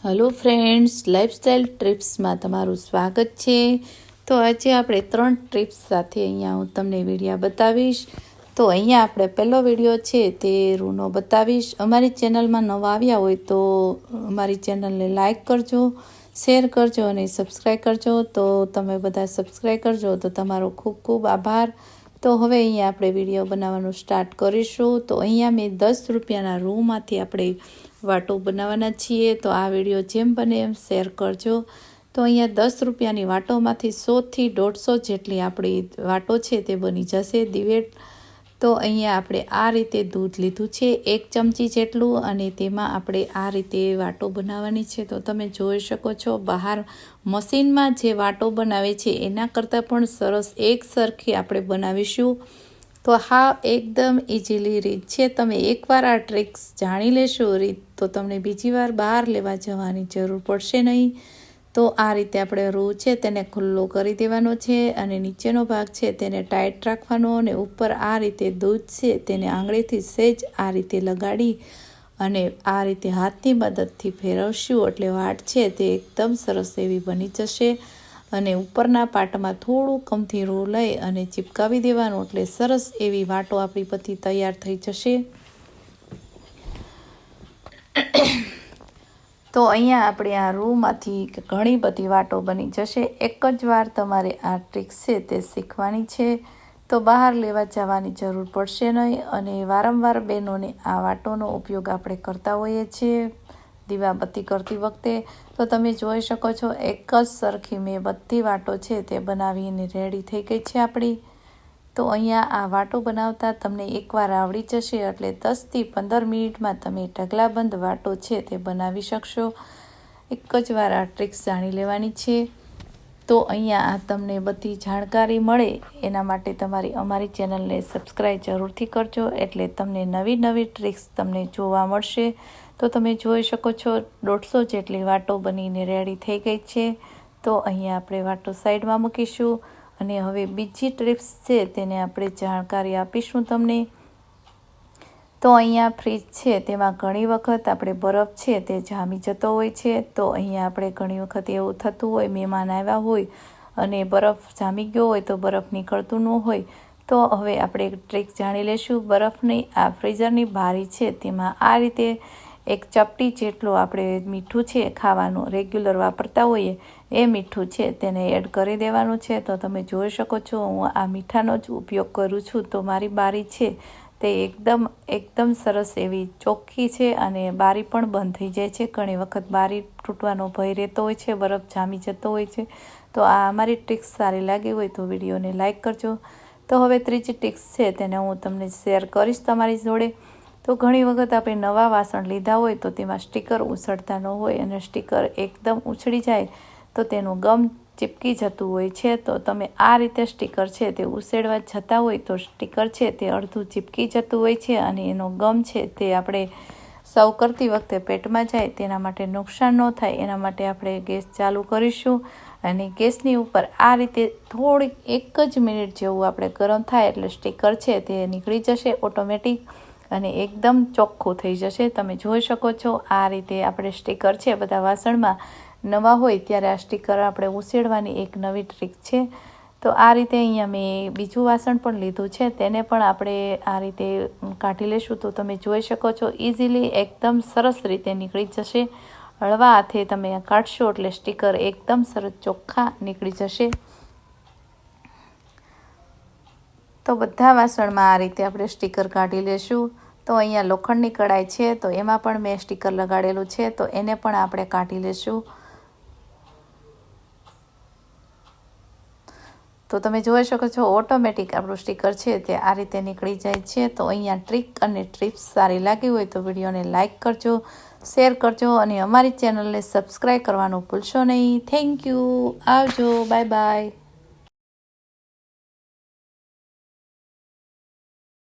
Hello friends, lifestyle trips में तमारुं स्वागत है। तो आज आपणे 3 ट्रिप्स साथे अहींया हूँ तमने विडियो बतावीश। तो अहींया आपणे पहलो विडियो छे ते रूनो बतावीश। अमारी चेनल में नवा आव्या होय तो अमारी चेनल ने लाइक करजो, शेर करजो अने सब्सक्राइब करजो। तो तमे बधा सब्सक्राइब करजो तो तमारो खूब खूब आभार। तो हवे अहींया आपणे विडियो बनाववानुं स्टार्ट करीशुं। तो अहींया मैं 10 रुपयाना रूमांथी आपणे वाटो बनाववाना छीए। तो आ विडियो जेम बने एम शेर करजो। तो अहींया 10 रुपयानी वाटोमांथी 100 થી 150 जेटली आपणी वाटो छे ते बनी जशे दिवेट। तो अहींया आपणे आ रीते दूध लीधुं छे 1 चमची जेटલું અને તેમાં આપણે આ રીતે વાટો બનાવવાની છે। તો તમે જોઈ શકો છો બહાર મશીનમાં જે વાટો બનાવે છે એના કરતાં પણ સરસ એક સરખી આપણે બનાવીશું। તો હા એકદમ ઇઝીલી રીત છે। તમે એકવાર આ ટ્રિક્સ જાણી લેશો રીત તો તમને બીજી વાર બહાર લેવા જવાની જરૂર પડશે નહીં। તો આ રીતે આપણે રૂ છે તેને ખુલ્લો કરી દેવાનો છે અને નીચેનો ભાગ છે તેને ટાઈટ રાખવાનો અને ઉપર આ રીતે દૂધ છે તેને આંગળીથી સહેજ આ રીતે લગાડી અને આ રીતે હાથની મદદથી ફેરવશું એટલે વાટ છે તે એકદમ સરસ એવી બની જશે। અને ઉપરના પાટમાં થોડું કમથી રૂ લઈ અને ચિપકાવી દેવાનું એટલે સરસ એવી વાટો આપણી બધી તૈયાર થઈ જશે। તો અહીંયા આપણે આ રૂમાંથી ઘણી બધી વાટો બની જશે। એક જ વાર તમારે આ ટ્રીક છે તે શીખવાની છે। તો બહાર લેવા જવાની જરૂર પડશે નહીં અને વારંવાર બહેનોને આ વાટોનો ઉપયોગ આપણે કરતા હોઈએ છીએ દીવાબત્તી કરતી વખતે। તો તમે જોઈ શકો છો એક જ સરખી મેં બધી વાટો છે તે બનાવીને રેડી થઈ ગઈ છે આપણી। તો અહીંયા આ વાટો બનાવતા તમને એકવાર આવડી જશે એટલે 10 થી 15 મિનિટમાં તમે ઢગલાબંધ વાટો છે તે બનાવી શકશો। એક જ વાર આ ટ્રિક્સ જાણી લેવાની છે। તો અહીંયા આ તમને બધી જાણકારી મળે એના માટે તમારી અમારી ચેનલને સબસ્ક્રાઈબ જરૂરથી કરજો એટલે તમને નવી નવી ટ્રિક્સ તમને જોવા મળશે। તો તમે જોઈ શકો છો 150 જેટલી વાટો બનીને રેડી થઈ ગઈ છે। તો અહીંયા આપણે વાટો સાઈડમાં મૂકીશું અને હવે બીજી ટ્રિપ્સ છે તેને આપણે જાણકારી આપીશું તમને। તો અહીંયા ફ્રીજ છે તેમાં ઘણી વખત આપણે બરફ છે તે જામી જતો હોય છે। તો અહીંયા આપણે ઘણી વખત એવું થતું હોય મહેમાન આવ્યા હોય અને બરફ જામી ગયો હોય તો બરફ નીકળતું ન હોય તો હવે આપણે એક ટ્રીક જાણી લઈશું। બરફની આ ફ્રીઝરની બારી છે તેમાં આ રીતે એક ચપટી જેટલું આપણે મીઠું છે ખાવાનું રેગ્યુલર વાપરતા હોઈએ એ મીઠું છે તેને એડ કરી દેવાનું છે। તો તમે જોઈ શકો છો હું આ મીઠાનો જ ઉપયોગ કરું છું। તો મારી બારી છે તે એકદમ સરસ એવી ચોખ્ખી છે અને બારી પણ બંધ થઈ જાય છે। ઘણી વખત બારી તૂટવાનો ભય રહેતો હોય છે, બરફ જામી જતો હોય છે। તો આ અમારી ટ્રિક્સ સારી લાગી હોય તો વિડીયોને લાઇક કરજો। તો હવે ત્રીજી ટ્રિક્સ છે તેને હું તમને શેર કરીશ તમારી જોડે। તો ઘણી વખત આપણે નવા વાસણ લીધા હોય તો તેમાં સ્ટીકર ઉછળતા ન હોય અને સ્ટીકર એકદમ ઉછળી જાય તો તેનું ગમ ચીપકી જતું હોય છે। તો તમે આ રીતે સ્ટીકર છે તે ઉછેળવા જતા હોય તો સ્ટીકર છે તે અડધું ચીપકી જતું હોય છે અને એનો ગમ છે તે આપણે સર્વ કરતી વખતે પેટમાં જાય તેના માટે નુકસાન ન થાય એના માટે આપણે ગેસ ચાલુ કરીશું અને ગેસની ઉપર આ રીતે થોડીક 1 જ મિનિટ જેવું આપણે ગરમ થાય એટલે સ્ટીકર છે તે નીકળી જશે ઓટોમેટિક અને એકદમ ચોખ્ખું થઈ જશે। તમે જોઈ શકો છો આ રીતે આપણે સ્ટીકર છે બધા વાસણમાં નવા હોય ત્યારે આ સ્ટીકર આપણે ઉછેળવાની એક નવી ટ્રીક છે। તો આ રીતે અહીંયા મેં બીજું વાસણ પણ લીધું છે તેને પણ આપણે આ રીતે કાઢી લઈશું। તો તમે જોઈ શકો છો ઇઝીલી એકદમ સરસ રીતે નીકળી જશે। હળવા હાથે તમે કાઢશો એટલે સ્ટીકર એકદમ સરસ ચોખ્ખા નીકળી જશે। તો બધા વાસણમાં આ રીતે આપણે સ્ટીકર કાઢી લેશું। તો અહીંયા લોખંડની કડાઈ છે તો એમાં પણ મેં સ્ટીકર લગાડેલું છે તો એને પણ આપણે કાઢી લેશું। તો તમે જોઈ શકો છો ઓટોમેટિક આપણું સ્ટીકર છે તે આ રીતે નીકળી જાય છે। તો અહીંયા ટ્રીક અને ટ્રિપ્સ સારી લાગી હોય તો વિડીયોને લાઇક કરજો, શેર કરજો અને અમારી ચેનલને સબસ્ક્રાઈબ કરવાનું ભૂલશો નહીં। થેન્ક યુ, આવજો, બાય બાય।